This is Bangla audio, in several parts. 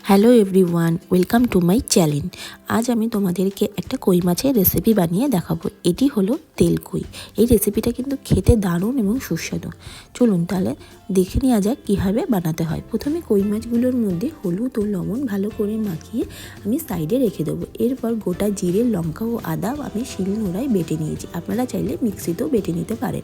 Hello everyone, welcome to my channel. আজ আমি তোমাদেরকে একটা কই মাছের রেসিপি বানিয়ে দেখাবো। এটি হলো তেল কই। এই রেসিপিটা কিন্তু খেতে দারুণ এবং সুস্বাদু। চলুন তাহলে দেখে নেওয়া যাক কীভাবে বানাতে হয়। প্রথমে কই মাছগুলোর মধ্যে হলুদ ও লবণ ভালো করে মাখিয়ে আমি সাইডে রেখে দেবো। এরপর গোটা জিরে, লঙ্কা ও আদা আমি শিলনোড়ায় বেটে নিয়েছি। আপনারা চাইলে মিক্সিতেও বেটে নিতে পারেন।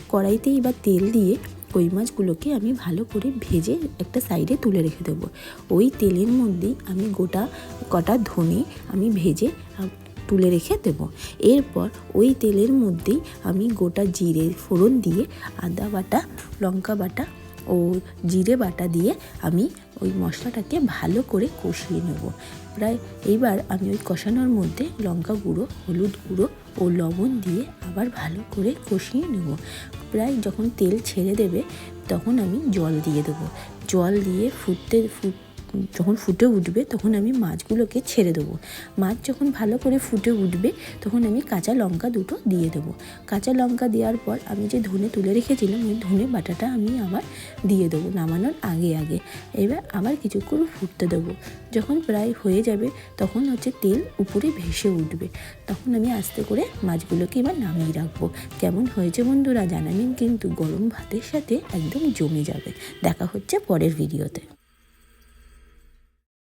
কড়াইতে এবার তেল দিয়ে কই মাছগুলোকে আমি ভালো করে ভেজে একটা সাইডে তুলে রেখে দেবো। ওই তেলের মধ্যেই আমি গোটা কটা ধনে আমি ভেজে তুলে রেখে দেবো। এরপর ওই তেলের মধ্যেই আমি গোটা জিরে ফোড়ন দিয়ে আদা বাটা, লঙ্কা বাটা ও জিরে বাটা দিয়ে আমি ওই মশলাটাকে ভালো করে কষিয়ে নেব। প্রায় এইবার আমি ওই কষানোর মধ্যে লঙ্কা গুঁড়ো, হলুদ গুঁড়ো ও লবণ দিয়ে আবার ভালো করে কষিয়ে নেব। প্রায় যখন তেল ছেড়ে দেবে তখন আমি জল দিয়ে দেবো। জল দিয়ে যখন ফুটে উঠবে তখন আমি মাছগুলোকে ছেড়ে দেবো। মাছ যখন ভালো করে ফুটে উঠবে তখন আমি কাঁচা লঙ্কা দুটো দিয়ে দেবো। কাঁচা লঙ্কা দেওয়ার পর আমি যে ধনে তুলে রেখেছিলাম ওই ধনে বাটাটা আমি আবার দিয়ে দেবো নামানোর আগে। এবার আবার কিছুক্ষণ ফুটতে দেবো। যখন প্রায় হয়ে যাবে তখন তেল উপরে ভেসে উঠবে। তখন আমি আস্তে করে মাছগুলোকে এবার নামিয়ে রাখবো। কেমন হয়েছে বন্ধুরা জানাবেন কিন্তু, গরম ভাতের সাথে একদম জমে যাবে। দেখা হচ্ছে পরের ভিডিওতে।